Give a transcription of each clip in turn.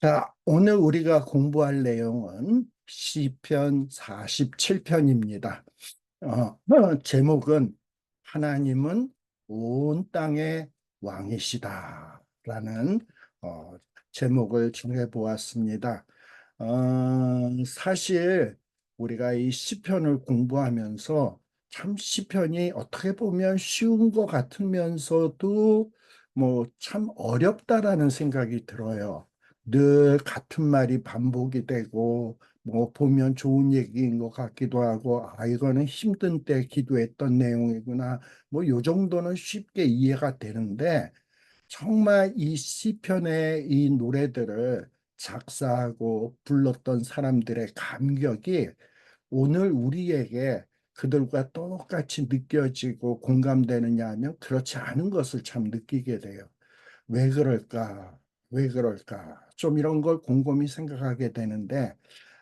자, 오늘 우리가 공부할 내용은 시편 47편입니다. 제목은 하나님은 온 땅의 왕이시다라는 어, 제목을 정해 보았습니다. 사실 우리가 이 시편을 공부하면서 참 시편이 어떻게 보면 쉬운 것 같으면서도 뭐 참 어렵다라는 생각이 들어요. 늘 같은 말이 반복이 되고 뭐 보면 좋은 얘기인 것 같기도 하고, 이거는 힘든 때 기도했던 내용이구나, 뭐 요 정도는 쉽게 이해가 되는데, 정말 이 시편의 이 노래들을 작사하고 불렀던 사람들의 감격이 오늘 우리에게 그들과 똑같이 느껴지고 공감되느냐 하면 그렇지 않은 것을 참 느끼게 돼요. 왜 그럴까? 왜 그럴까? 좀 이런 걸 곰곰이 생각하게 되는데,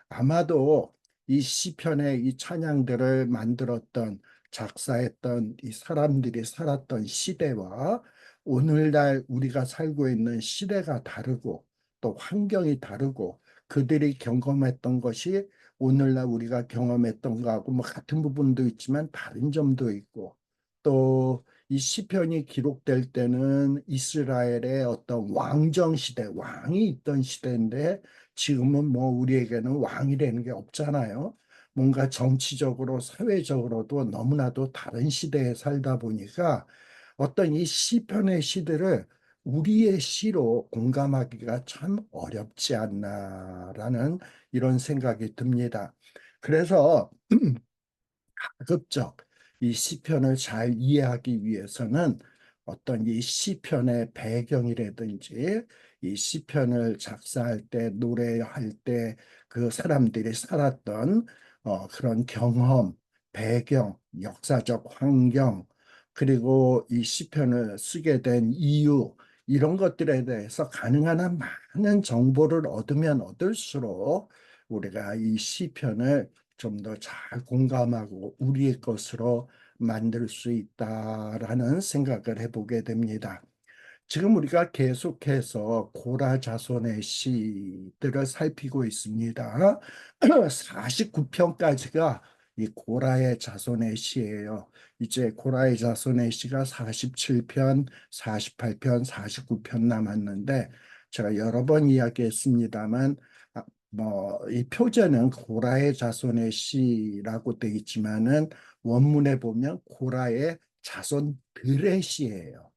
아마도 이 시편의 이 찬양들을 만들었던, 작사했던 이 사람들이 살았던 시대와 오늘날 우리가 살고 있는 시대가 다르고 또 환경이 다르고, 그들이 경험했던 것이 오늘날 우리가 경험했던 거하고 뭐 같은 부분도 있지만 다른 점도 있고, 또 이 시편이 기록될 때는 이스라엘의 어떤 왕정 시대, 왕이 있던 시대인데, 지금은 뭐 우리에게는 왕이라는 게 없잖아요. 뭔가 정치적으로, 사회적으로도 너무나도 다른 시대에 살다 보니까 어떤 이 시편의 시들을 우리의 시로 공감하기가 참 어렵지 않나라는 이런 생각이 듭니다. 그래서 가급적 이 시편을 잘 이해하기 위해서는 어떤 이 시편의 배경이라든지 이 시편을 작사할 때, 노래할 때 그 사람들이 살았던 그런 경험, 배경, 역사적 환경, 그리고 이 시편을 쓰게 된 이유, 이런 것들에 대해서 가능한 한 많은 정보를 얻으면 얻을수록 우리가 이 시편을 좀 더 잘 공감하고 우리의 것으로 만들 수 있다라는 생각을 해보게 됩니다. 지금 우리가 계속해서 고라 자손의 시들을 살피고 있습니다. 49편까지가 이 고라의 자손의 시예요. 이제 고라의 자손의 시가 47편, 48편, 49편 남았는데, 제가 여러 번 이야기했습니다만, 이 표제는 고라의 자손의 시라고 되어 있지만은 원문에 보면 고라의 자손들의 시예요.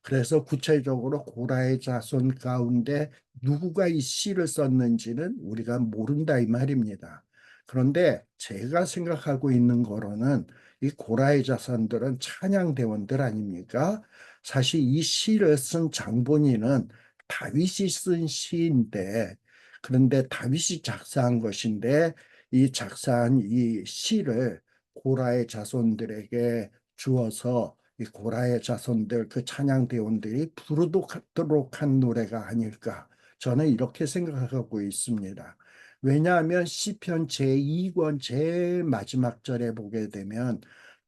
그래서 구체적으로 고라의 자손 가운데 누구가 이 시를 썼는지는 우리가 모른다 이 말입니다. 그런데 제가 생각하고 있는 거로는 이 고라의 자손들은 찬양대원들 아닙니까? 사실 이 시를 쓴 장본인은 다윗이 쓴 시인데, 그런데 다윗이 작사한 것인데 이 작사한 이 시를 고라의 자손들에게 주어서 이 고라의 자손들, 그 찬양대원들이 부르도록 한 노래가 아닐까, 저는 이렇게 생각하고 있습니다. 왜냐하면 시편 제2권 제일 마지막 절에 보게 되면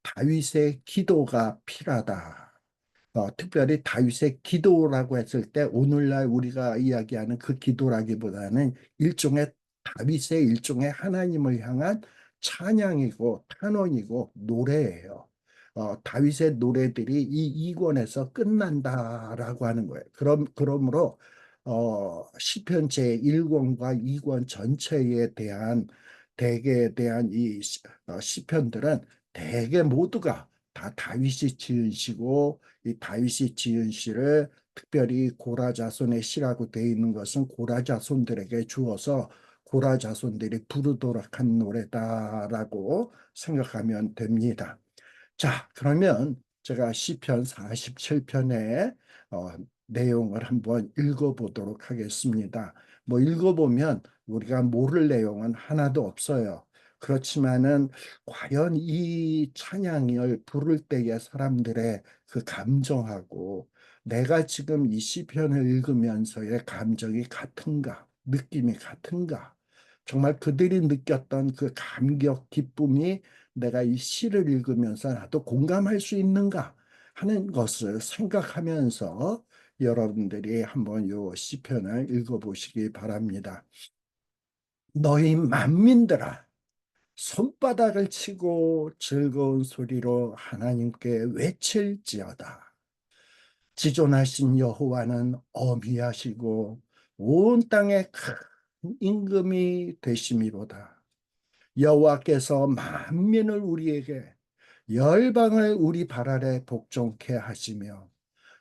다윗의 기도가 필하다. 특별히 다윗의 기도라고 했을 때 오늘날 우리가 이야기하는 그 기도라기보다는 일종의, 다윗의 일종의 하나님을 향한 찬양이고 탄원이고 노래예요. 다윗의 노래들이 이 이권에서 끝난다라고 하는 거예요. 그러므로 시편 제1권과 2권 전체에 대한, 대개에 대한 이 시편들은 대개 모두가 다 다윗이 지은 시고, 이 다윗이 지은 시를 특별히 고라 자손의 시라고 되어 있는 것은 고라 자손들에게 주어서 고라 자손들이 부르도록 한 노래다라고 생각하면 됩니다. 자, 그러면 제가 시편 47편의 내용을 한번 읽어보도록 하겠습니다. 뭐 읽어보면 우리가 모를 내용은 하나도 없어요. 그렇지만은 과연 이 찬양을 부를 때의 사람들의 그 감정하고 내가 지금 이 시편을 읽으면서의 감정이 같은가, 느낌이 같은가, 정말 그들이 느꼈던 그 감격, 기쁨이 내가 이 시를 읽으면서 나도 공감할 수 있는가 하는 것을 생각하면서 여러분들이 한번 요 시편을 읽어보시기 바랍니다. 너희 만민들아, 손바닥을 치고 즐거운 소리로 하나님께 외칠지어다. 지존하신 여호와는 어미하시고 온 땅에 큰 임금이 되심이로다. 여호와께서 만민을 우리에게 열방을 우리 발 아래 복종케 하시며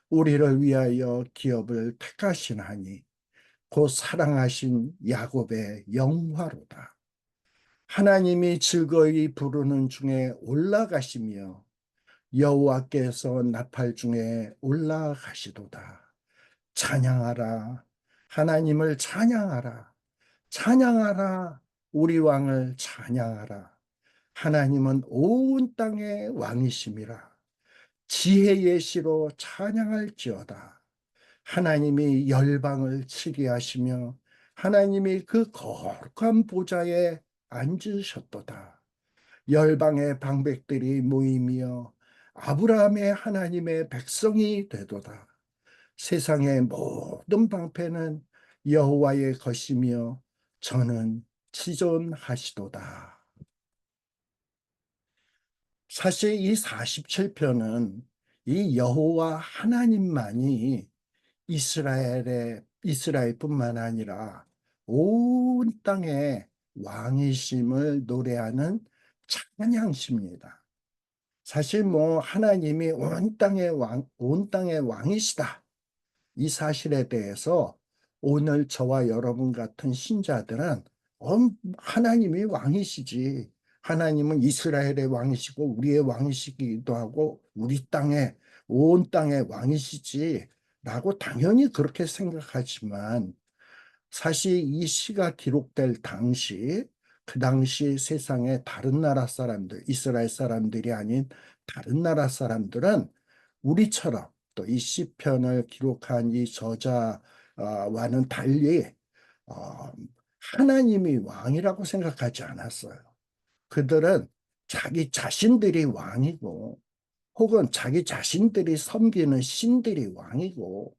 우리를 위하여 기업을 택하시나니 곧 사랑하신 야곱의 영화로다. 하나님이 즐거이 부르는 중에 올라가시며 여호와께서 나팔 중에 올라가시도다. 찬양하라. 하나님을 찬양하라. 찬양하라. 우리 왕을 찬양하라. 하나님은 온 땅의 왕이심이라. 지혜의 시로 찬양할지어다. 하나님이 열방을 치게 하시며 하나님이 그 거룩한 보좌에 앉으셨도다. 열방의 방백들이 모이며 아브라함의 하나님의 백성이 되도다. 세상의 모든 방패는 여호와의 것이며 저는 지존하시도다. 사실 이 47편은 이 여호와 하나님만이 이스라엘뿐만 아니라 온 땅의 왕이심을 노래하는 찬양시입니다. 사실 뭐 하나님이 온 땅의 왕이시다. 이 사실에 대해서 오늘 저와 여러분 같은 신자들은 하나님이 왕이시지. 하나님은 이스라엘의 왕이시고 우리의 왕이시기도 하고 온 땅의 왕이시지 라고 당연히 그렇게 생각하지만 사실 이 시가 기록될 당시 그 당시 세상의 다른 나라 사람들, 이스라엘 사람들이 아닌 다른 나라 사람들은 우리처럼 또 이 시편을 기록한 이 저자와는 달리 어, 하나님이 왕이라고 생각하지 않았어요. 그들은 자기 자신들이 왕이고 혹은 자기 자신들이 섬기는 신들이 왕이고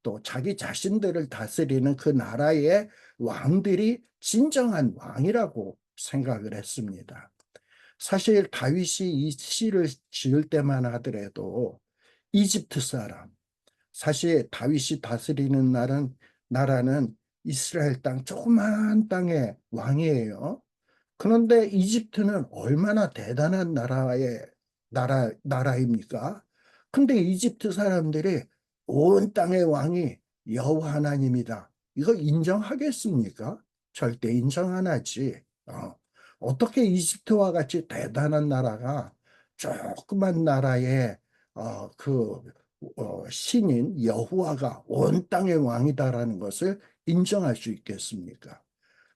또 자기 자신들을 다스리는 그 나라의 왕들이 진정한 왕이라고 생각을 했습니다. 사실 다윗이 이 시를 지을 때만 하더라도 이집트 사람, 사실 다윗이 다스리는 나라는 이스라엘 땅, 조그만 땅의 왕이에요. 그런데 이집트는 얼마나 대단한 나라입니까? 근데 이집트 사람들이 온 땅의 왕이 여호와 하나님이다. 이거 인정하겠습니까? 절대 인정 안 하지. 어떻게 이집트와 같이 대단한 나라가 조그만 나라의 신인 여호와가 온 땅의 왕이다라는 것을 인정할 수 있겠습니까?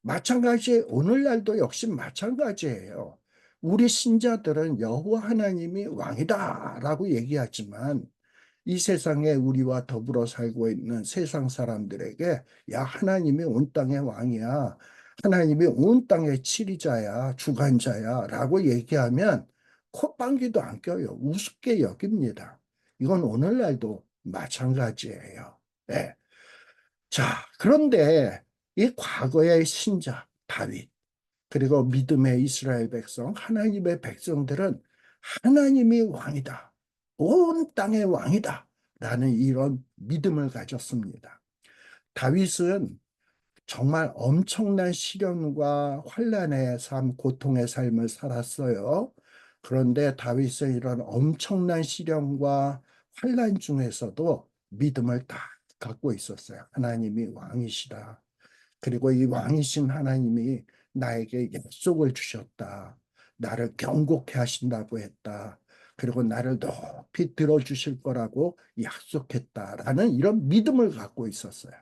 마찬가지 오늘날도 역시 마찬가지예요. 우리 신자들은 여호와 하나님이 왕이다라고 얘기하지만 이 세상에 우리와 더불어 살고 있는 세상 사람들에게 야 하나님이 온 땅의 왕이야. 하나님이 온 땅의 치리자야, 주관자야라고 얘기하면 콧방귀도 안 껴요. 우습게 여깁니다. 이건 오늘날도 마찬가지예요. 네. 자, 그런데 이 과거의 신자 다윗 그리고 믿음의 이스라엘 백성, 하나님의 백성들은 하나님이 왕이다. 온 땅의 왕이다. 라는 이런 믿음을 가졌습니다. 다윗은 정말 엄청난 시련과 환난의 삶, 고통의 삶을 살았어요. 그런데 다윗은 이런 엄청난 시련과 환난 중에서도 믿음을 다 갖고 있었어요. 하나님이 왕이시다. 그리고 이 왕이신 하나님이 나에게 약속을 주셨다. 나를 경고케 하신다고 했다. 그리고 나를 높이 들어주실 거라고 약속했다라는 이런 믿음을 갖고 있었어요.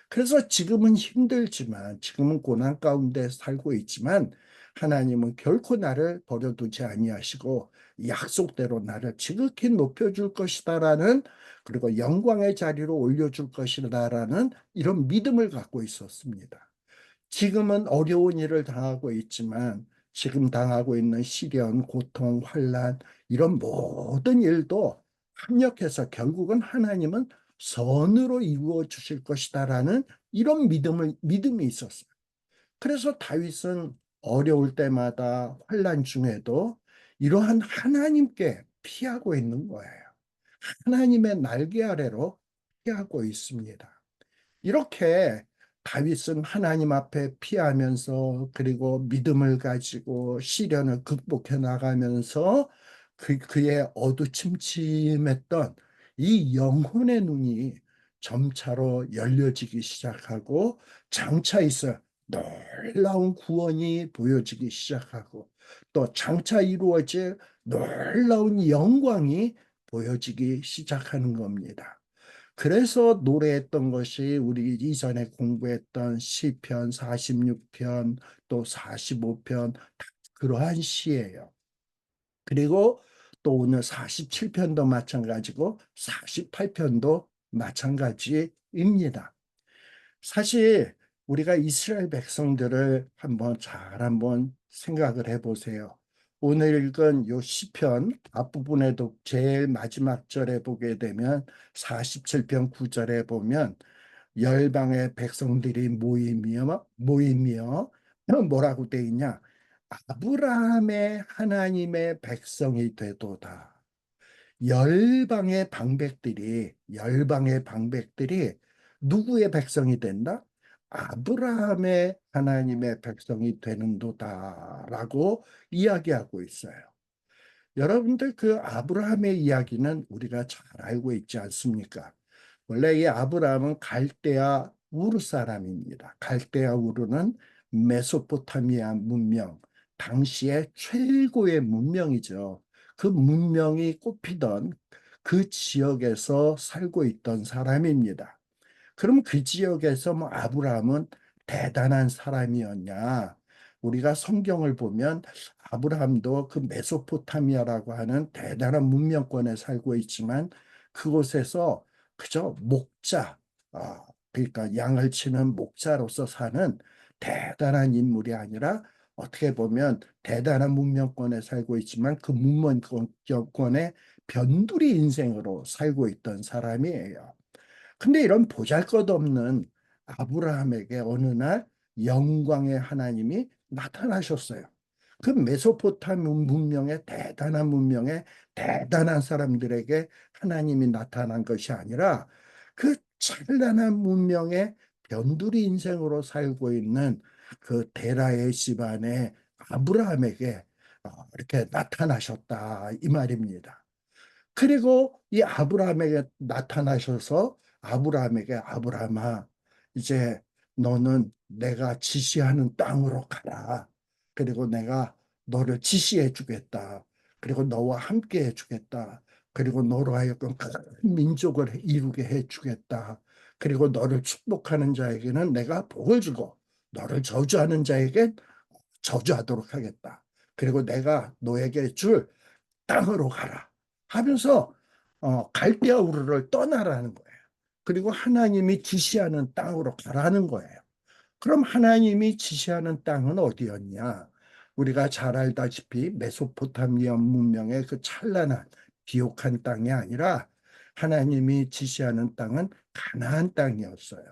그래서 지금은 힘들지만, 지금은 고난 가운데 살고 있지만, 하나님은 결코 나를 버려두지 아니하시고 약속대로 나를 지극히 높여줄 것이다라는 그리고 영광의 자리로 올려줄 것이다라는 이런 믿음을 갖고 있었습니다. 지금은 어려운 일을 당하고 있지만 지금 당하고 있는 시련, 고통, 환난 이런 모든 일도 합력해서 결국은 하나님은 선으로 이루어 주실 것이다라는 이런 믿음이 있었어요. 그래서 다윗은 어려울 때마다 환난 중에도 이러한 하나님께 피하고 있는 거예요. 하나님의 날개 아래로 피하고 있습니다. 이렇게 다윗은 하나님 앞에 피하면서 그리고 믿음을 가지고 시련을 극복해 나가면서 그의 어두침침했던 이 영혼의 눈이 점차로 열려지기 시작하고 장차 있어 놀라운 구원이 보여지기 시작하고 또 장차 이루어질 놀라운 영광이 보여지기 시작하는 겁니다. 그래서 노래했던 것이 우리 이전에 공부했던 시편 46편 또 45편 그러한 시예요. 그리고 또 오늘 47편도 마찬가지고 48편도 마찬가지입니다. 사실 우리가 이스라엘 백성들을 한번 생각을 해보세요. 오늘 읽은 요 시편 앞부분에도 제일 마지막 절에 보게 되면 47편 9절에 보면 열방의 백성들이 모이며 뭐라고 돼 있냐? 아브라함의 하나님의 백성이 되도다. 열방의 방백들이 누구의 백성이 된다? 아브라함의 하나님의 백성이 되는도다라고 이야기하고 있어요. 여러분들 그 아브라함의 이야기는 우리가 잘 알고 있지 않습니까? 원래 이 아브라함은 갈대아 우르 사람입니다. 갈대아 우르는 메소포타미아 문명, 당시의 최고의 문명이죠. 그 문명이 꼽히던 그 지역에서 살고 있던 사람입니다. 그럼 그 지역에서 뭐 아브라함은 대단한 사람이었냐? 우리가 성경을 보면 아브라함도 그 메소포타미아라고 하는 대단한 문명권에 살고 있지만 그곳에서 그저 목자, 그러니까 양을 치는 목자로서 사는 대단한 인물이 아니라 어떻게 보면 대단한 문명권에 살고 있지만 그 문명권의 변두리 인생으로 살고 있던 사람이에요. 근데 이런 보잘것없는 아브라함에게 어느 날 영광의 하나님이 나타나셨어요. 그 메소포타미아 문명의 대단한 문명의 대단한 사람들에게 하나님이 나타난 것이 아니라 그 찬란한 문명의 변두리 인생으로 살고 있는 그 데라의 집안의 아브라함에게 이렇게 나타나셨다 이 말입니다. 그리고 이 아브라함에게 나타나셔서 아브라함에게 아브라함아 이제 너는 내가 지시하는 땅으로 가라. 그리고 내가 너를 지시해 주겠다. 그리고 너와 함께 해 주겠다. 그리고 너로 하여금 큰 민족을 이루게 해 주겠다. 그리고 너를 축복하는 자에게는 내가 복을 주고 너를 저주하는 자에게 저주하도록 하겠다. 그리고 내가 너에게 줄 땅으로 가라 하면서 갈대아 우르를 떠나라는 거예요. 그리고 하나님이 지시하는 땅으로 가라는 거예요. 그럼 하나님이 지시하는 땅은 어디였냐? 우리가 잘 알다시피 메소포타미아 문명의 그 찬란한 비옥한 땅이 아니라 하나님이 지시하는 땅은 가나안 땅이었어요.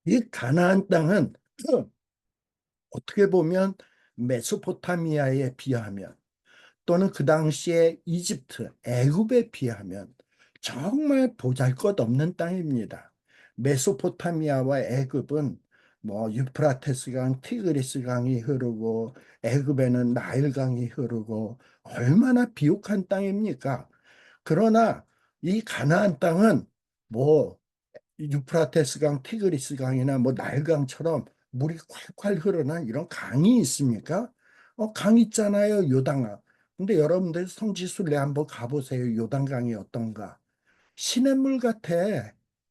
이 가나안 땅은 어떻게 보면 메소포타미아에 비하면 또는 그 당시에 이집트, 애굽에 비하면 정말 보잘것없는 땅입니다. 메소포타미아와 애굽은 뭐 유프라테스 강, 티그리스 강이 흐르고 애굽에는 나일 강이 흐르고 얼마나 비옥한 땅입니까? 그러나 이 가나안 땅은 뭐 유프라테스 강, 티그리스 강이나 뭐 나일강처럼 물이 콸콸 흐르는 이런 강이 있습니까? 강 있잖아요, 요단강. 근데 여러분들 성지순례 한번 가보세요. 요단강이 어떤가? 시냇물 같아.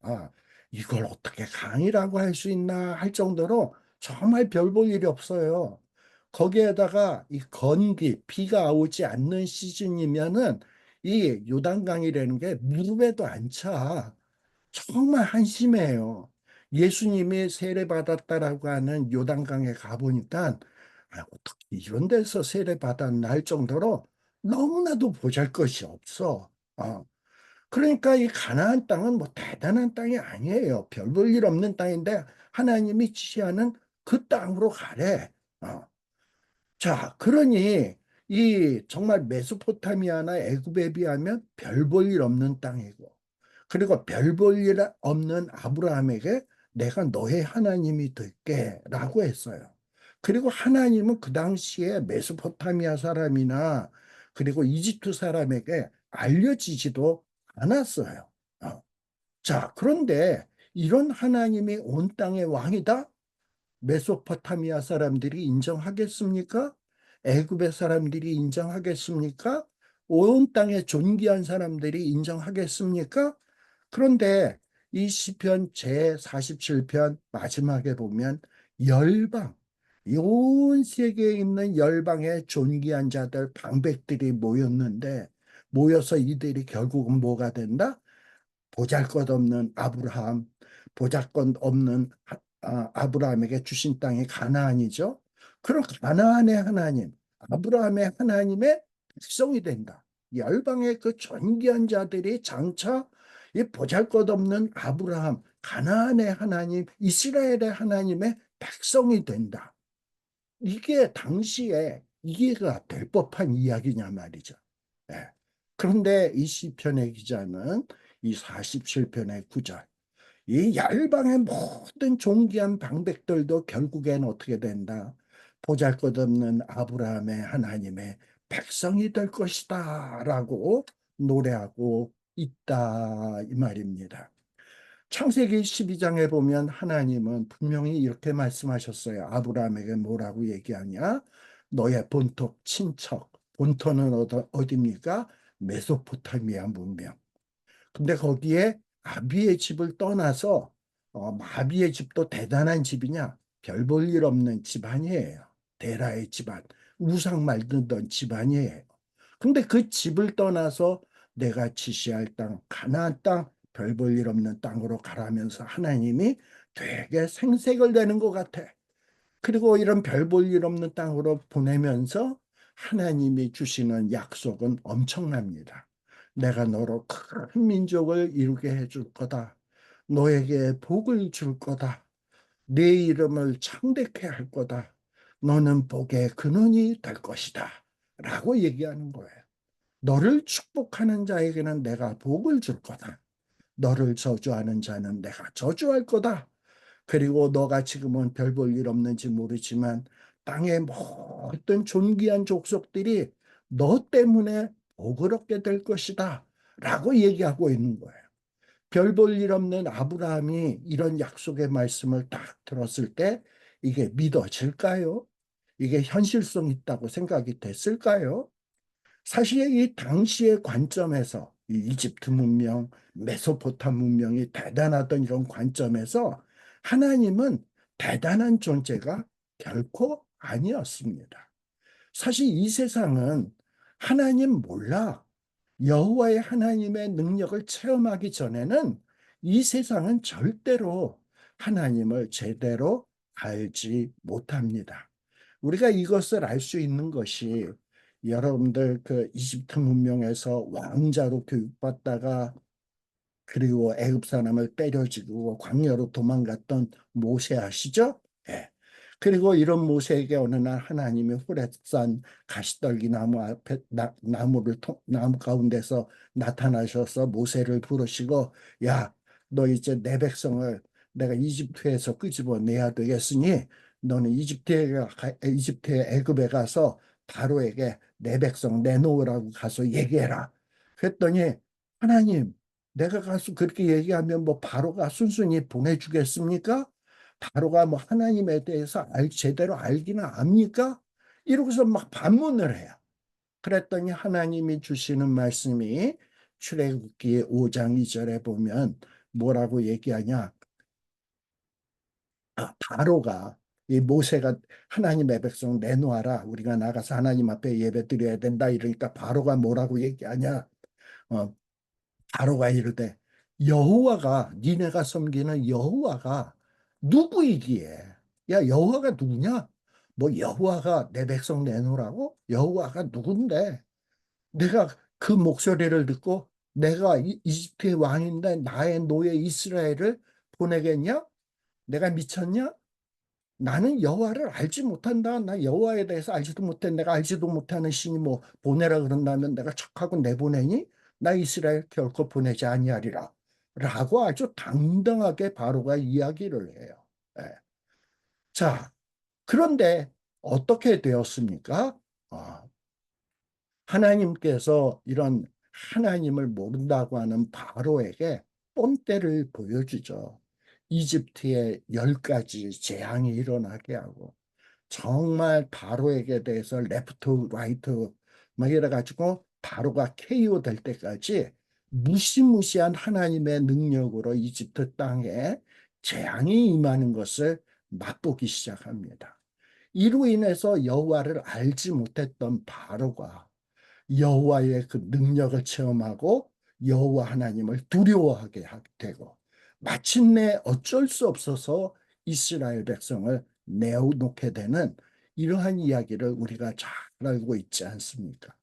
아, 이걸 어떻게 강이라고 할 수 있나 할 정도로 정말 별 볼 일이 없어요. 거기에다가 이 건기, 비가 오지 않는 시즌이면은 이 요단강이라는 게 무릎에도 안 차. 정말 한심해요. 예수님이 세례받았다라고 하는 요단강에 가보니까 어떻게 이런 데서 세례받았나 할 정도로 너무나도 보잘 것이 없어. 그러니까 이 가나안 땅은 뭐 대단한 땅이 아니에요. 별 볼 일 없는 땅인데 하나님이 지시하는 그 땅으로 가래. 어. 자, 그러니 이 정말 메소포타미아나 애굽에 비하면 별 볼 일 없는 땅이고, 그리고 별 볼 일 없는 아브라함에게 내가 너의 하나님이 될게라고 했어요. 그리고 하나님은 그 당시에 메소포타미아 사람이나 그리고 이집트 사람에게 알려지지도 않았어요. 어. 자, 그런데 이런 하나님이 온 땅의 왕이다? 메소포타미아 사람들이 인정하겠습니까? 애굽의 사람들이 인정하겠습니까? 온 땅의 존귀한 사람들이 인정하겠습니까? 그런데 이 시편 제47편 마지막에 보면 열방, 온 세계에 있는 열방의 존귀한 자들, 방백들이 모였는데 모여서 이들이 결국은 뭐가 된다? 보잘것없는 아브라함, 보잘것없는 아브라함에게 주신 땅이 가나안이죠. 그럼 가나안의 하나님, 아브라함의 하나님의 백성이 된다. 열방의 그 존귀한 자들이 장차 이 보잘것없는 아브라함, 가나안의 하나님, 이스라엘의 하나님의 백성이 된다. 이게 당시에 이해가 될 법한 이야기냐 말이죠. 예. 그런데 이 시편의 기자는 이 47편의 9절, 이 열방의 모든 존귀한 방백들도 결국엔 어떻게 된다? 보잘것없는 아브라함의 하나님의 백성이 될 것이다 라고 노래하고 있다 이 말입니다. 창세기 12장에 보면 하나님은 분명히 이렇게 말씀하셨어요. 아브라함에게 뭐라고 얘기하냐? 너의 본토 친척, 본토는 어디입니까? 메소포타미아 문명. 근데 거기에 아비의 집을 떠나서 아비의 집도 대단한 집이냐? 별 볼 일 없는 집안이에요. 데라의 집안, 우상 말던 집안이에요. 근데 그 집을 떠나서 내가 지시할 땅, 가나안 땅, 별 볼 일 없는 땅으로 가라면서 하나님이 되게 생색을 내는 것 같아. 그리고 이런 별 볼 일 없는 땅으로 보내면서 하나님이 주시는 약속은 엄청납니다. 내가 너로 큰 민족을 이루게 해줄 거다. 너에게 복을 줄 거다. 내 이름을 창대케 할 거다. 너는 복의 근원이 될 것이다. 라고 얘기하는 거예요. 너를 축복하는 자에게는 내가 복을 줄 거다. 너를 저주하는 자는 내가 저주할 거다. 그리고 너가 지금은 별 볼 일 없는지 모르지만 땅의 모든 존귀한 족속들이 너 때문에 복을 얻게 될 것이다. 라고 얘기하고 있는 거예요. 별 볼 일 없는 아브라함이 이런 약속의 말씀을 딱 들었을 때 이게 믿어질까요? 이게 현실성 있다고 생각이 됐을까요? 사실 이 당시의 관점에서 이 이집트 문명, 메소포타 문명이 대단하던 이런 관점에서 하나님은 대단한 존재가 결코 아니었습니다. 사실 이 세상은 하나님 몰라. 여호와의 하나님의 능력을 체험하기 전에는 이 세상은 절대로 하나님을 제대로 알지 못합니다. 우리가 이것을 알 수 있는 것이 여러분들 그 이집트 문명에서 왕자로 교육받다가 그리고 애굽 사람을 때려치고 광야로 도망갔던 모세 아시죠? 예. 그리고 이런 모세에게 어느 날 하나님이 호렙산 가시떨기 나무 앞에 나무 가운데서 나타나셔서 모세를 부르시고 야, 너 이제 내 백성을 내가 이집트에서 끄집어내야 되겠으니 너는 이집트에 애굽에 가서 바로에게 내 백성 내놓으라고 가서 얘기해라. 그랬더니 하나님 내가 가서 그렇게 얘기하면 뭐 바로가 순순히 보내주겠습니까? 바로가 뭐 하나님에 대해서 제대로 알기는 압니까? 이러고서 막 반문을 해요. 그랬더니 하나님이 주시는 말씀이 출애굽기 5장 2절에 보면 뭐라고 얘기하냐? 바로가 이 모세가 하나님의 백성 내놓아라. 우리가 나가서 하나님 앞에 예배 드려야 된다. 이러니까 바로가 뭐라고 얘기하냐? 어, 바로가 이르되 여호와가 니네가 섬기는 여호와가 누구이기에 야 여호와가 누구냐? 뭐 여호와가 내 백성 내놓으라고? 여호와가 누군데? 내가 그 목소리를 듣고 내가 이집트의 왕인데 나의 노예 이스라엘을 보내겠냐? 내가 미쳤냐? 나는 여호와를 알지 못한다. 나 여호와에 대해서 알지도 못해. 내가 알지도 못하는 신이 뭐 보내라 그런다면 내가 척하고 내보내니? 나 이스라엘 결코 보내지 아니하리라. 라고 아주 당당하게 바로가 이야기를 해요. 예. 자, 그런데 어떻게 되었습니까? 아, 하나님께서 이런 하나님을 모른다고 하는 바로에게 본때를 보여주죠. 이집트에 10가지 재앙이 일어나게 하고 정말 바로에게 대해서 레프트 라이트 막 이래가지고 바로가 KO 될 때까지 무시무시한 하나님의 능력으로 이집트 땅에 재앙이 임하는 것을 맛보기 시작합니다. 이로 인해서 여호와를 알지 못했던 바로가 여호와의 그 능력을 체험하고 여호와 하나님을 두려워하게 되고 마침내 어쩔 수 없어서 이스라엘 백성을 내어놓게 되는 이러한 이야기를 우리가 잘 알고 있지 않습니까?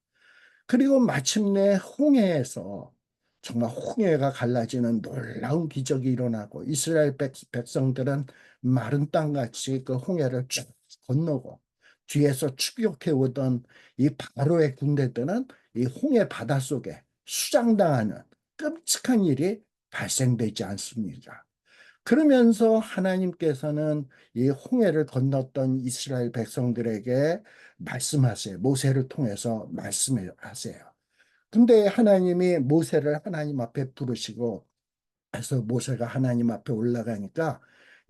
그리고 마침내 홍해에서 정말 홍해가 갈라지는 놀라운 기적이 일어나고 이스라엘 백성들은 마른 땅같이 그 홍해를 쭉 건너고 뒤에서 추격해 오던 이 바로의 군대들은 이 홍해 바닷속에 수장당하는 끔찍한 일이 발생되지 않습니까? 그러면서 하나님께서는 이 홍해를 건넜던 이스라엘 백성들에게 말씀하세요. 모세를 통해서 말씀하세요. 근데 하나님이 모세를 하나님 앞에 부르시고 그래서 모세가 하나님 앞에 올라가니까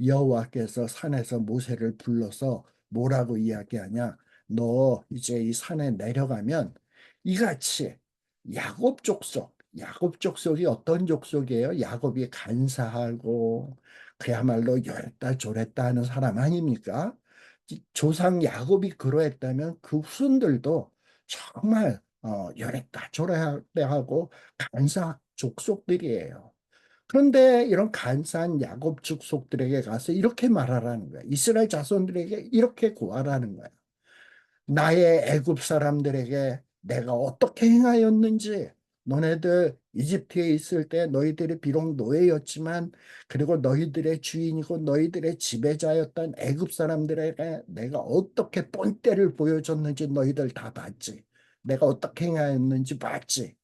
여호와께서 산에서 모세를 불러서 뭐라고 이야기하냐? 너 이제 이 산에 내려가면 이같이 야곱 족속이 어떤 족속이에요? 야곱이 간사하고 그야말로 요랬다 저랬다 하는 사람 아닙니까? 조상 야곱이 그러했다면 그 후손들도 정말 요랬다 저랬다 하고 간사 족속들이에요. 그런데 이런 간사한 야곱 족속들에게 가서 이렇게 말하라는 거야. 이스라엘 자손들에게 이렇게 고하라는 거야. 나의 애굽 사람들에게 내가 어떻게 행하였는지 너네들 이집트에 있을 때 너희들이 비록 노예였지만 그리고 너희들의 주인이고 너희들의 지배자였던 애굽 사람들에게 내가 어떻게 본때를 보여줬는지 너희들 다 봤지. 내가 어떻게 행하였는지 봤지.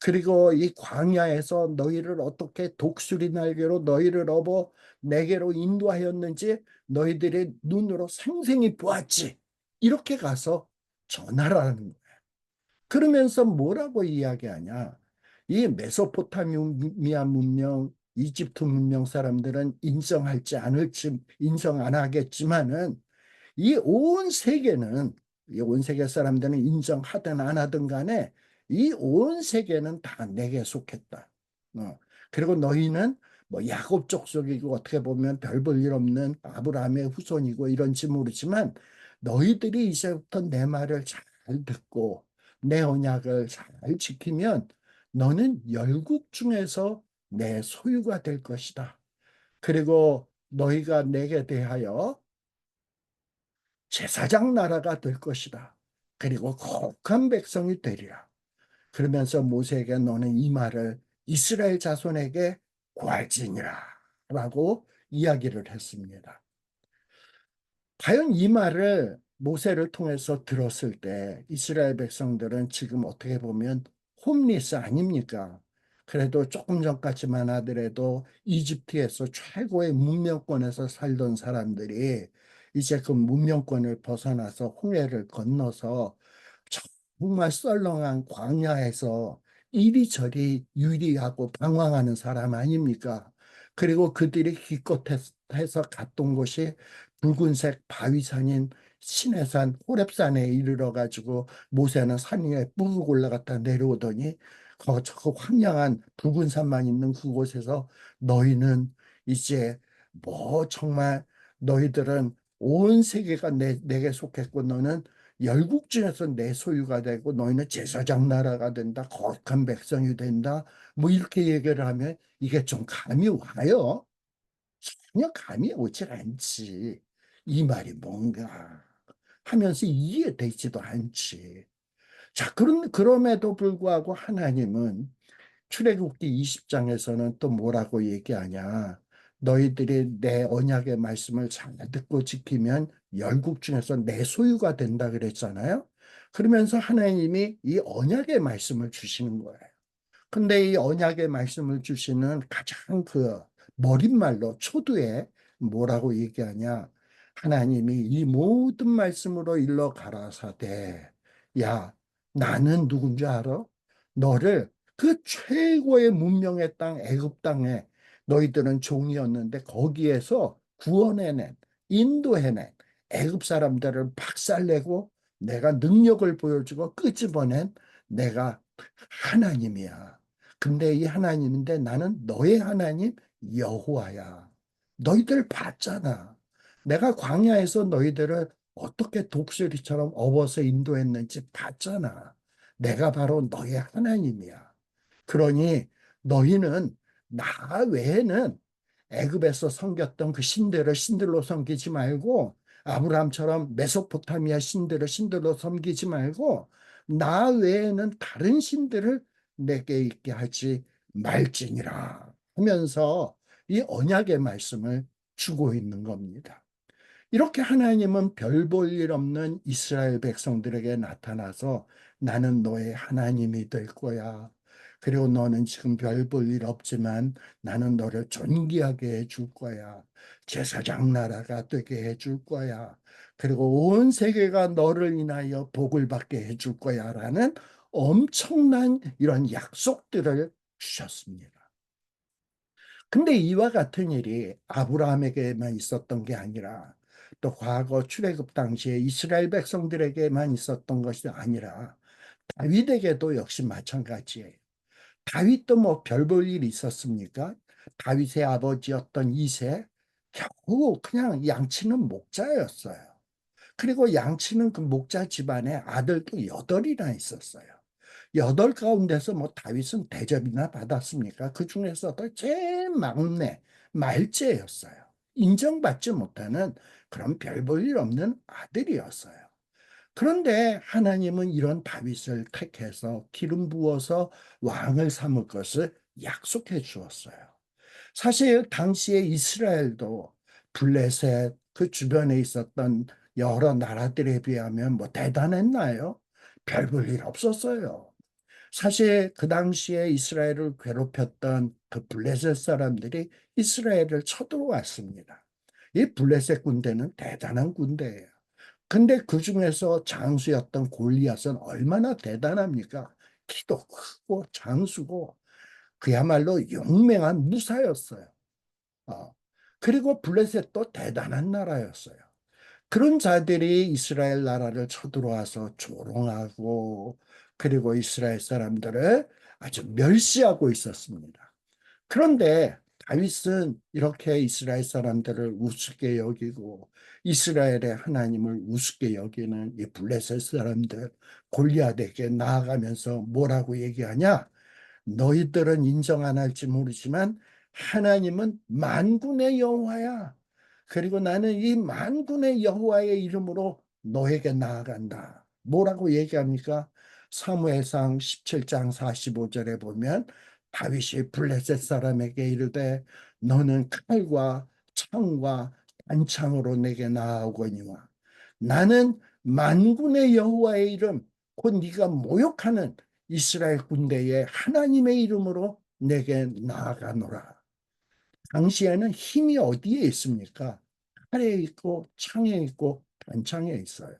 그리고 이 광야에서 너희를 어떻게 독수리 날개로 너희를 업어 내게로 인도하였는지 너희들의 눈으로 생생히 보았지. 이렇게 가서 전하라는 거예요. 그러면서 뭐라고 이야기하냐? 이 메소포타미아 문명, 이집트 문명 사람들은 인정할지 않을지 인정 안 하겠지만은 이 온 세계는 이 온 세계 사람들은 인정하든 안 하든 간에 이 온 세계는 다 내게 속했다. 그리고 너희는 뭐 야곱 족속이고 어떻게 보면 별 볼 일 없는 아브라함의 후손이고 이런지 모르지만 너희들이 이제부터 내 말을 잘 듣고 내 언약을 잘 지키면 너는 열국 중에서 내 소유가 될 것이다. 그리고 너희가 내게 대하여 제사장 나라가 될 것이다. 그리고 거룩한 백성이 되리라. 그러면서 모세에게 너는 이 말을 이스라엘 자손에게 고할지니라 라고 이야기를 했습니다. 과연 이 말을 모세를 통해서 들었을 때 이스라엘 백성들은 지금 어떻게 보면 홈리스 아닙니까? 그래도 조금 전까지만 하더라도 이집트에서 최고의 문명권에서 살던 사람들이 이제 그 문명권을 벗어나서 홍해를 건너서 정말 썰렁한 광야에서 이리저리 유리하고 방황하는 사람 아닙니까? 그리고 그들이 기껏해서 갔던 곳이 붉은색 바위산인 시내산 호렙산에 이르러 가지고 모세는 산 위에 쭉 올라갔다 내려오더니 저 황량한 붉은 산만 있는 그곳에서 너희는 이제 뭐 정말 너희들은 온 세계가 내게 속했고 너는 열국 중에서 내 소유가 되고 너희는 제사장 나라가 된다. 거룩한 백성이 된다. 뭐 이렇게 얘기를 하면 이게 좀 감이 와요. 전혀 감이 오질 않지. 이 말이 뭔가 하면서 이해되지도 않지. 자, 그럼에도 불구하고 하나님은 출애굽기 20장에서는 또 뭐라고 얘기하냐? 너희들이 내 언약의 말씀을 잘 듣고 지키면 열국 중에서 내 소유가 된다 그랬잖아요. 그러면서 하나님이 이 언약의 말씀을 주시는 거예요. 근데 이 언약의 말씀을 주시는 가장 그 머릿말로 초두에 뭐라고 얘기하냐? 하나님이 이 모든 말씀으로 일러 가라사대, 야, 나는 누군지 알아? 너를 그 최고의 문명의 땅 애굽 땅에 너희들은 종이었는데 거기에서 구원해낸, 인도해낸 애굽 사람들을 박살내고 내가 능력을 보여주고 끄집어낸 내가 하나님이야. 근데 이 하나님인데 나는 너의 하나님 여호와야. 너희들 봤잖아. 내가 광야에서 너희들을 어떻게 독수리처럼 업어서 인도했는지 봤잖아. 내가 바로 너의 하나님이야. 그러니 너희는 나 외에는 애굽에서 섬겼던 그 신들을 신들로 섬기지 말고 아브라함처럼 메소포타미아 신들을 신들로 섬기지 말고 나 외에는 다른 신들을 내게 있게 하지 말지니라 하면서 이 언약의 말씀을 주고 있는 겁니다. 이렇게 하나님은 별 볼 일 없는 이스라엘 백성들에게 나타나서 나는 너의 하나님이 될 거야. 그리고 너는 지금 별 볼 일 없지만 나는 너를 존귀하게 해줄 거야. 제사장 나라가 되게 해줄 거야. 그리고 온 세계가 너를 인하여 복을 받게 해줄 거야. 라는 엄청난 이런 약속들을 주셨습니다. 근데 이와 같은 일이 아브라함에게만 있었던 게 아니라 또 과거 출애굽 당시에 이스라엘 백성들에게만 있었던 것이 아니라 다윗에게도 역시 마찬가지예요. 다윗도 뭐 별 볼 일이 있었습니까? 다윗의 아버지였던 이새 겨우 그냥 양치는 목자였어요. 그리고 양치는 그 목자 집안에 아들도 8이나 있었어요. 8 가운데서 뭐 다윗은 대접이나 받았습니까? 그 중에서도 제일 막내, 말째였어요. 인정받지 못하는 그런 별 볼 일 없는 아들이었어요. 그런데 하나님은 이런 다윗을 택해서 기름 부어서 왕을 삼을 것을 약속해 주었어요. 사실 당시에 이스라엘도 블레셋 그 주변에 있었던 여러 나라들에 비하면 뭐 대단했나요? 별 볼 일 없었어요. 사실 그 당시에 이스라엘을 괴롭혔던 그 블레셋 사람들이 이스라엘을 쳐들어왔습니다. 이 블레셋 군대는 대단한 군대예요. 근데 그 중에서 장수였던 골리앗은 얼마나 대단합니까? 키도 크고 장수고 그야말로 용맹한 무사였어요. 어. 그리고 블레셋도 대단한 나라였어요. 그런 자들이 이스라엘 나라를 쳐들어와서 조롱하고 그리고 이스라엘 사람들을 아주 멸시하고 있었습니다. 그런데 다윗은 이렇게 이스라엘 사람들을 우습게 여기고 이스라엘의 하나님을 우습게 여기는 이 블레셋 사람들 골리앗에게 나아가면서 뭐라고 얘기하냐? 너희들은 인정 안 할지 모르지만 하나님은 만군의 여호와야. 그리고 나는 이 만군의 여호와의 이름으로 너에게 나아간다. 뭐라고 얘기합니까? 사무엘상 17장 45절에 보면 다윗이 블레셋 사람에게 이르되 너는 칼과 창과 단창으로 내게 나아오거니와 나는 만군의 여호와의 이름 곧 네가 모욕하는 이스라엘 군대의 하나님의 이름으로 내게 나아가노라. 당시에는 힘이 어디에 있습니까? 칼에 있고 창에 있고 단창에 있어요.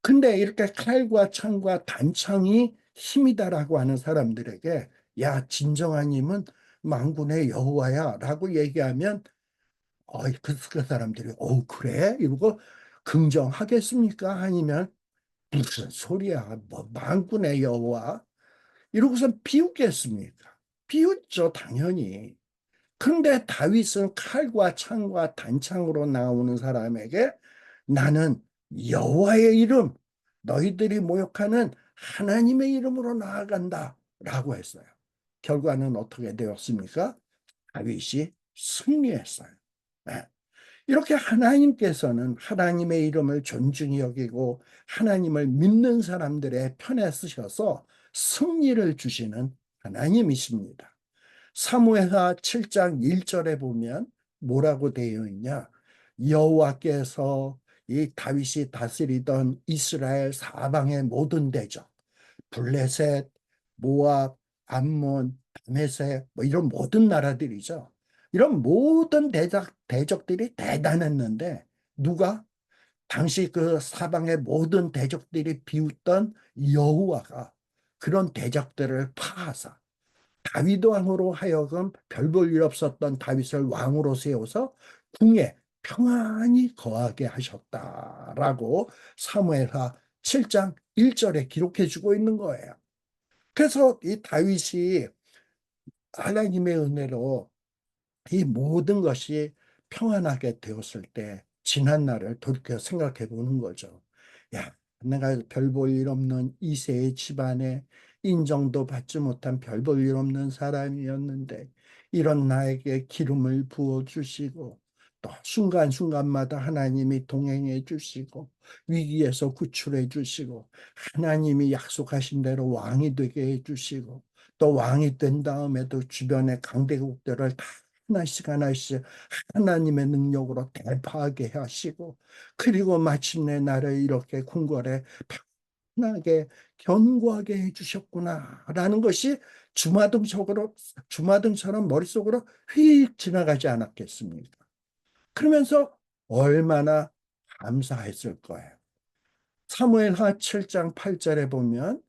근데 이렇게 칼과 창과 단창이 힘이다라고 하는 사람들에게 야 진정한 힘은 만군의 여호와야 라고 얘기하면 그 사람들이 그래? 이러고 긍정하겠습니까? 아니면 무슨 소리야 뭐 만군의 여호와 이러고서 비웃겠습니까? 비웃죠 당연히. 그런데 다윗은 칼과 창과 단창으로 나오는 사람에게 나는 여호와의 이름, 너희들이 모욕하는 하나님의 이름으로 나아간다 라고 했어요. 결과는 어떻게 되었습니까? 다윗이 승리했어요. 네. 이렇게 하나님께서는 하나님의 이름을 존중히 여기고 하나님을 믿는 사람들의 편에 쓰셔서 승리를 주시는 하나님이십니다. 사무엘하 7장 1절에 보면 뭐라고 되어 있냐? 여호와께서 이 다윗이 다스리던 이스라엘 사방의 모든 대적, 블레셋, 모압, 암몬, 다메섹 뭐 이런 모든 나라들이죠. 이런 모든 대적들이 대단했는데 누가? 당시 그 사방의 모든 대적들이 비웃던 여호와가 그런 대적들을 파하사 다윗 왕으로 하여금 별 볼 일 없었던 다윗을 왕으로 세워서 궁에 평안히 거하게 하셨다라고 사무엘하 7장 1절에 기록해 주고 있는 거예요. 그래서 이 다윗이 하나님의 은혜로 이 모든 것이 평안하게 되었을 때 지난 날을 돌이켜 생각해 보는 거죠. 야, 내가 별 볼 일 없는 이세의 집안에 인정도 받지 못한 별 볼 일 없는 사람이었는데 이런 나에게 기름을 부어 주시고 또 순간순간마다 하나님이 동행해 주시고 위기에서 구출해 주시고 하나님이 약속하신 대로 왕이 되게 해 주시고 또 왕이 된 다음에도 주변의 강대국들을 다 하나씩 하나씩 하나님의 능력으로 대파하게 하시고 그리고 마침내 나를 이렇게 궁궐에 편하게 견고하게 해주셨구나라는 것이 주마등처럼 머릿속으로 휙 지나가지 않았겠습니까? 그러면서 얼마나 감사했을 거예요. 사무엘하 7장 8절에 보면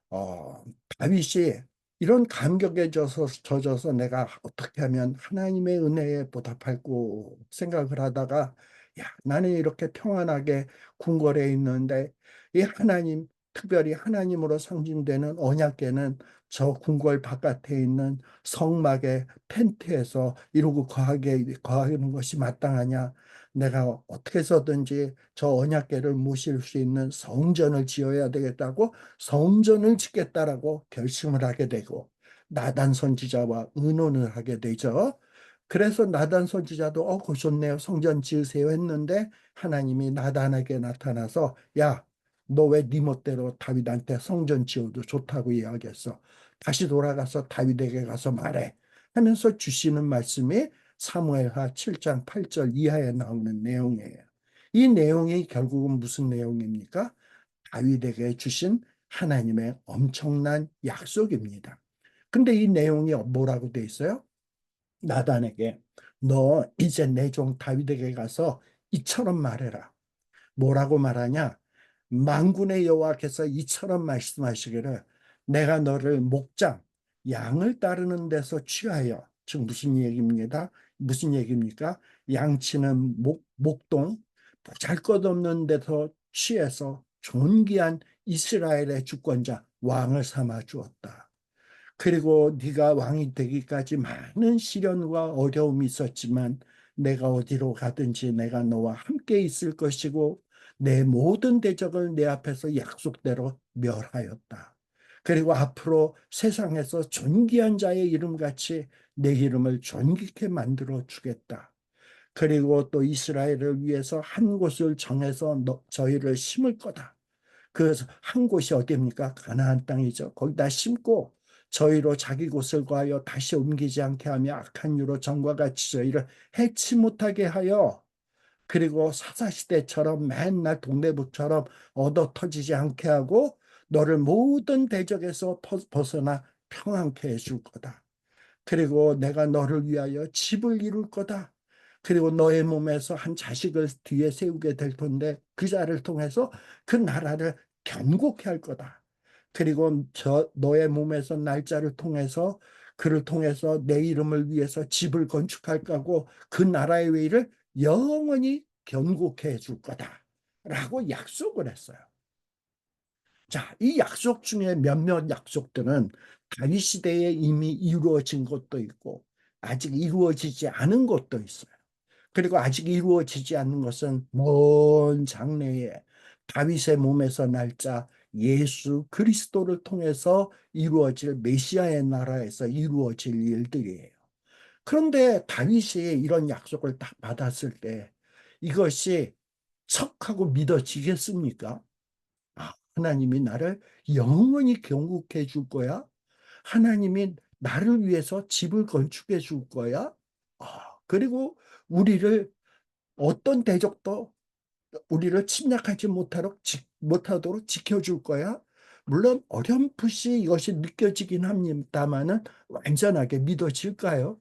어, 다윗이 이런 감격에 젖어서 내가 어떻게 하면 하나님의 은혜에 보답할고 생각을 하다가 야, 나는 이렇게 평안하게 궁궐에 있는데 이 하나님, 특별히 하나님으로 상징되는 언약궤는 저 궁궐 바깥에 있는 성막의 텐트에서 이러고 거하는 것이 마땅하냐? 내가 어떻게 해서든지 저 언약궤를 모실 수 있는 성전을 지어야 되겠다고 성전을 짓겠다라고 결심을 하게 되고 나단 선지자와 의논을 하게 되죠. 그래서 나단 선지자도 그거 좋네요. 성전 지으세요 했는데 하나님이 나단에게 나타나서 야, 너 왜 네 멋대로 다윗한테 성전 지어도 좋다고 이야기했어. 다시 돌아가서 다윗에게 가서 말해. 하면서 주시는 말씀이 사무엘하 7장 8절 이하에 나오는 내용이에요. 이 내용이 결국은 무슨 내용입니까? 다윗에게 주신 하나님의 엄청난 약속입니다. 근데 이 내용이 뭐라고 돼 있어요? 나단에게 너 이제 내 종 다윗에게 가서 이처럼 말해라. 뭐라고 말하냐? 만군의 여호와께서 이처럼 말씀하시기를 내가 너를 목장 양을 따르는 데서 취하여 즉 무슨 얘기입니다. 무슨 얘기입니까? 양치는 목동 보잘것없는 데서 취해서 존귀한 이스라엘의 주권자 왕을 삼아 주었다. 그리고 네가 왕이 되기까지 많은 시련과 어려움이 있었지만 내가 어디로 가든지 내가 너와 함께 있을 것이고 내 모든 대적을 내 앞에서 약속대로 멸하였다. 그리고 앞으로 세상에서 존귀한 자의 이름같이 내 이름을 존귀케 만들어 주겠다. 그리고 또 이스라엘을 위해서 한 곳을 정해서 저희를 심을 거다. 그래서 한 곳이 어디입니까? 가나안 땅이죠. 거기다 심고 저희로 자기 곳을 구하여 다시 옮기지 않게 하며 악한 유로 전과 같이 저희를 해치 못하게 하여 그리고 사사시대처럼 맨날 동네북처럼 얻어 터지지 않게 하고 너를 모든 대적에서 벗어나 평안케 해줄 거다. 그리고 내가 너를 위하여 집을 이룰 거다. 그리고 너의 몸에서 한 자식을 뒤에 세우게 될 텐데 그 자를 통해서 그 나라를 견고케 할 거다. 그리고 너의 몸에서 날짜를 통해서 그를 통해서 내 이름을 위해서 집을 건축할 거고 그 나라의 위를 영원히 견고케 해줄 거다. 라고 약속을 했어요. 자, 이 약속 중에 몇몇 약속들은 다윗 시대에 이미 이루어진 것도 있고 아직 이루어지지 않은 것도 있어요. 그리고 아직 이루어지지 않는 것은 먼 장래에 다윗의 몸에서 날짜 예수 그리스도를 통해서 이루어질 메시아의 나라에서 이루어질 일들이에요. 그런데 다윗이 이런 약속을 딱 받았을 때 이것이 척하고 믿어지겠습니까? 하나님이 나를 영원히 경국해 줄 거야? 하나님이 나를 위해서 집을 건축해 줄 거야. 그리고 우리를 어떤 대적도 우리를 침략하지 못하도록 지켜줄 거야. 물론 어렴풋이 이것이 느껴지긴 합니다만은 완전하게 믿어질까요?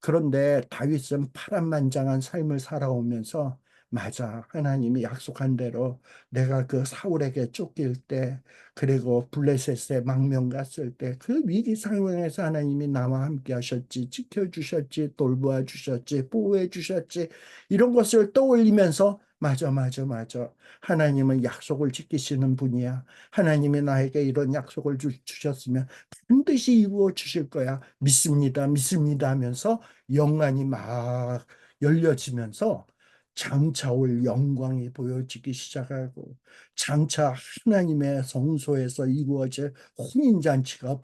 그런데 다윗은 파란만장한 삶을 살아오면서 맞아. 하나님이 약속한 대로 내가 그 사울에게 쫓길 때 그리고 블레셋에 망명 갔을 때 그 위기 상황에서 하나님이 나와 함께 하셨지, 지켜주셨지, 돌보아 주셨지, 보호해 주셨지, 이런 것을 떠올리면서 맞아, 맞아, 맞아. 하나님은 약속을 지키시는 분이야. 하나님이 나에게 이런 약속을 주셨으면 반드시 이루어 주실 거야. 믿습니다, 믿습니다 하면서 영안이 막 열려지면서 장차 올 영광이 보여지기 시작하고 장차 하나님의 성소에서 이루어질 혼인잔치가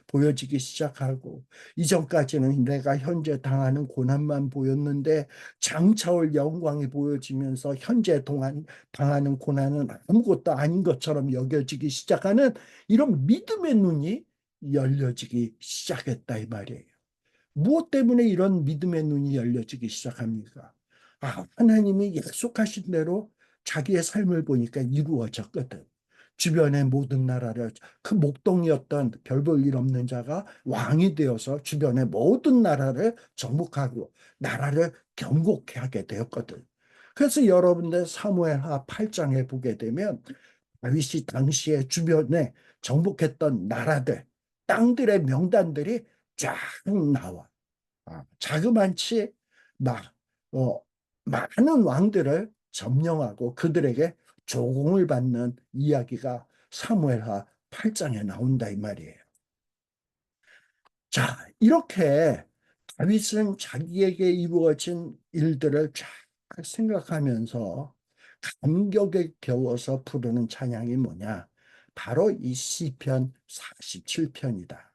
보여지기 시작하고 이전까지는 내가 현재 당하는 고난만 보였는데 장차 올 영광이 보여지면서 현재 당하는 고난은 아무것도 아닌 것처럼 여겨지기 시작하는 이런 믿음의 눈이 열려지기 시작했다 이 말이에요. 무엇 때문에 이런 믿음의 눈이 열려지기 시작합니까? 하나님이 약속하신 대로 자기의 삶을 보니까 이루어졌거든. 주변의 모든 나라를 그 목동이었던 별 볼 일 없는 자가 왕이 되어서 주변의 모든 나라를 정복하고 나라를 경고케 하게 되었거든. 그래서 여러분들 사무엘하 8장에 보게 되면 다윗이 당시에 주변에 정복했던 나라들, 땅들의 명단들이 쫙 나와. 자그만치 막, 어, 많은 왕들을 점령하고 그들에게 조공을 받는 이야기가 사무엘하 8장에 나온다 이 말이에요. 자, 이렇게 다윗은 자기에게 이루어진 일들을 쫙 생각하면서 감격에 겨워서 부르는 찬양이 뭐냐? 바로 이 시편 47편이다.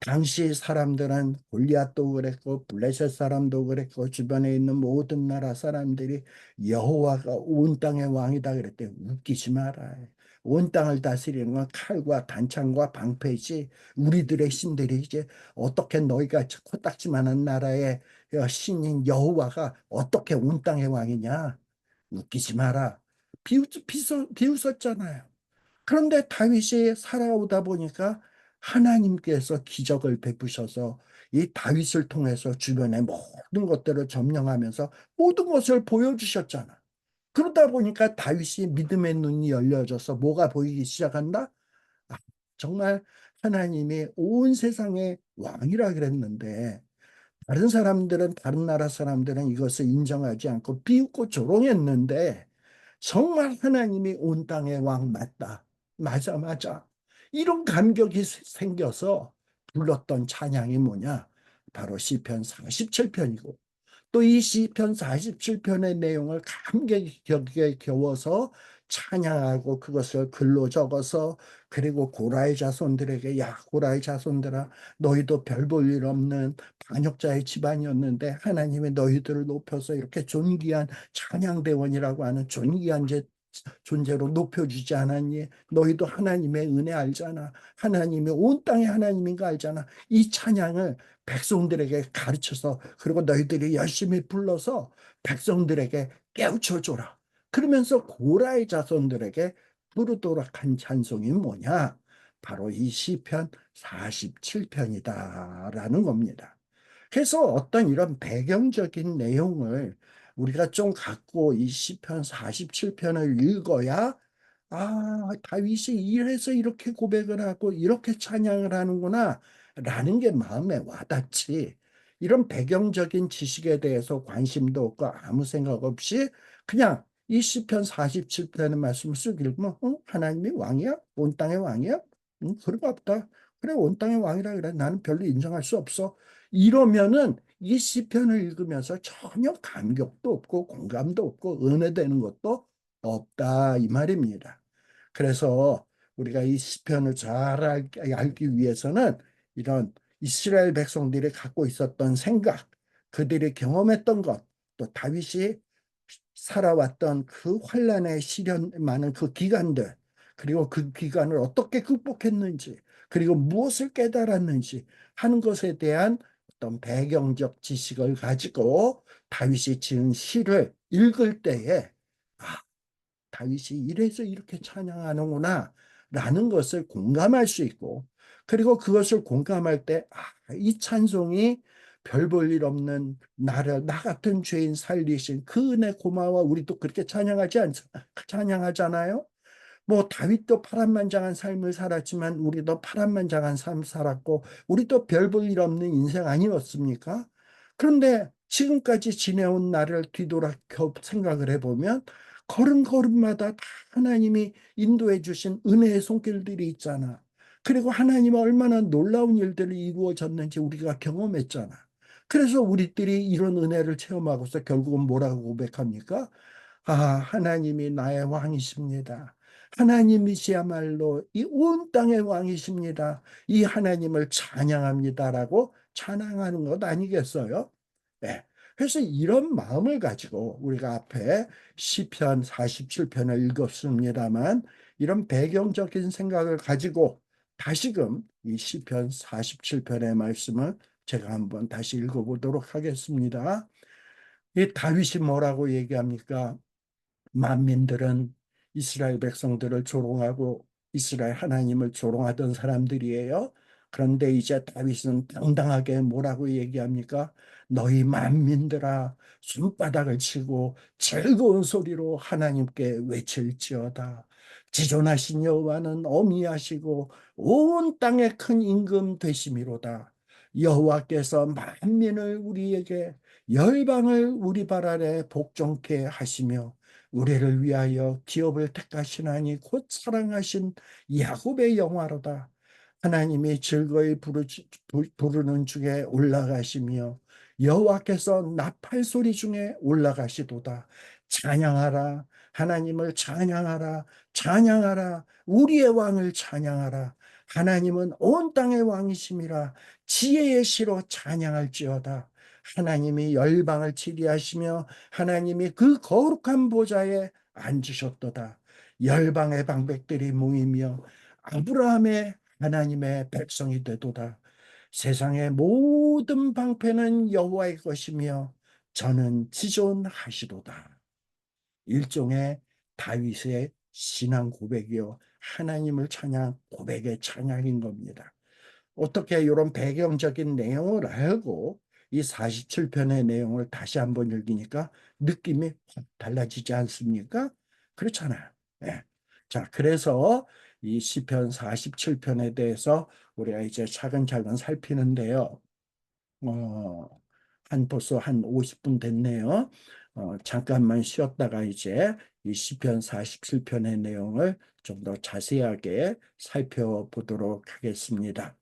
당시 사람들은 골리앗도 그랬고 블레셋 사람도 그랬고 주변에 있는 모든 나라 사람들이 여호와가 온 땅의 왕이다 그랬대. 웃기지 마라. 온 땅을 다스리는 건 칼과 단창과 방패이지 우리들의 신들이 이제 어떻게 너희가 코딱지만한 나라의 신인 여호와가 어떻게 온 땅의 왕이냐. 웃기지 마라. 비웃었잖아요. 그런데 다윗이 살아오다 보니까 하나님께서 기적을 베푸셔서 이 다윗을 통해서 주변의 모든 것들을 점령하면서 모든 것을 보여주셨잖아. 그러다 보니까 다윗이 믿음의 눈이 열려져서 뭐가 보이기 시작한다? 아, 정말 하나님이 온 세상의 왕이라 그랬는데 다른 나라 사람들은 이것을 인정하지 않고 비웃고 조롱했는데 정말 하나님이 온 땅의 왕 맞다. 맞아, 맞아. 이런 감격이 생겨서 불렀던 찬양이 뭐냐? 바로 시편 47편이고 또 이 시편 47편의 내용을 감격에 겨워서 찬양하고 그것을 글로 적어서 그리고 고라의 자손들에게 야 고라의 자손들아 너희도 별 볼 일 없는 반역자의 집안이었는데 하나님이 너희들을 높여서 이렇게 존귀한 찬양대원이라고 하는 존귀한 존재로 높여주지 않았니? 너희도 하나님의 은혜 알잖아. 하나님이 온 땅의 하나님인 거 알잖아. 이 찬양을 백성들에게 가르쳐서 그리고 너희들이 열심히 불러서 백성들에게 깨우쳐줘라. 그러면서 고라의 자손들에게 부르도록 한 찬송이 뭐냐? 바로 이 시편 47편이다라는 겁니다. 그래서 어떤 이런 배경적인 내용을 우리가 좀 갖고 이 시편 47편을 읽어야 다윗이 이래서 이렇게 고백을 하고 이렇게 찬양을 하는구나 라는 게 마음에 와닿지. 이런 배경적인 지식에 대해서 관심도 없고 아무 생각 없이 그냥 이 시편 47편의 말씀을 쓱 읽으면 하나님이 왕이야? 온 땅의 왕이야? 그런가 보다. 그래 온 땅의 왕이라 그래. 나는 별로 인정할 수 없어. 이러면은 이 시편을 읽으면서 전혀 감격도 없고 공감도 없고 은혜되는 것도 없다 이 말입니다. 그래서 우리가 이 시편을 잘 알기 위해서는 이런 이스라엘 백성들이 갖고 있었던 생각, 그들이 경험했던 것, 또 다윗이 살아왔던 그 환란의 시련 많은 그 기간들, 그리고 그 기간을 어떻게 극복했는지, 그리고 무엇을 깨달았는지 하는 것에 대한 어떤 배경적 지식을 가지고 다윗이 지은 시를 읽을 때에 아, 다윗이 이래서 이렇게 찬양하는구나 라는 것을 공감할 수 있고, 그리고 그것을 공감할 때 이 찬송이 별 볼 일 없는 나를, 나 같은 죄인 살리신 그 은혜 고마워. 우리도 그렇게 찬양하잖아요. 뭐 다윗도 파란만장한 삶을 살았지만 우리도 파란만장한 삶 살았고 우리도 별 볼 일 없는 인생 아니었습니까? 그런데 지금까지 지내온 나를 뒤돌아켜 생각을 해보면 걸음걸음마다 다 하나님이 인도해 주신 은혜의 손길들이 있잖아. 그리고 하나님은 얼마나 놀라운 일들이 이루어졌는지 우리가 경험했잖아. 그래서 우리들이 이런 은혜를 체험하고서 결국은 뭐라고 고백합니까? 하나님이 나의 왕이십니다. 하나님이시야말로 이 온 땅의 왕이십니다. 이 하나님을 찬양합니다라고 찬양하는 것 아니겠어요? 네. 그래서 이런 마음을 가지고 우리가 앞에 시편 47편을 읽었습니다만, 이런 배경적인 생각을 가지고 다시금 이 시편 47편의 말씀을 제가 한번 다시 읽어보도록 하겠습니다. 이 다윗이 뭐라고 얘기합니까? 만민들은 이스라엘 백성들을 조롱하고 이스라엘 하나님을 조롱하던 사람들이에요. 그런데 이제 다윗은 당당하게 뭐라고 얘기합니까? 너희 만민들아, 손바닥을 치고 즐거운 소리로 하나님께 외칠지어다. 지존하신 여호와는 어미하시고 온 땅에 큰 임금 되심이로다. 여호와께서 만민을 우리에게, 열방을 우리 발 아래 복종케 하시며 우리를 위하여 기업을 택하시나니 곧 사랑하신 야곱의 영화로다. 하나님이 즐거이 부르는 중에 올라가시며 여호와께서 나팔 소리 중에 올라가시도다. 찬양하라. 하나님을 찬양하라. 찬양하라. 우리의 왕을 찬양하라. 하나님은 온 땅의 왕이심이라. 지혜의 시로 찬양할지어다. 하나님이 열방을 치리하시며 하나님이 그 거룩한 보좌에 앉으셨도다. 열방의 방백들이 모이며 아브라함의 하나님의 백성이 되도다. 세상의 모든 방패는 여호와의 것이며 저는 지존하시도다. 일종의 다윗의 신앙 고백이요, 하나님을 찬양 고백의 찬양인 겁니다. 어떻게 이런 배경적인 내용을 알고 이 47편의 내용을 다시 한번 읽으니까 느낌이 확 달라지지 않습니까? 그렇잖아요. 예. 자, 그래서 이 시편 47편에 대해서 우리가 이제 차근차근 살피는데요. 어, 벌써 한 50분 됐네요. 잠깐만 쉬었다가 이제 이 시편 47편의 내용을 좀 더 자세하게 살펴보도록 하겠습니다.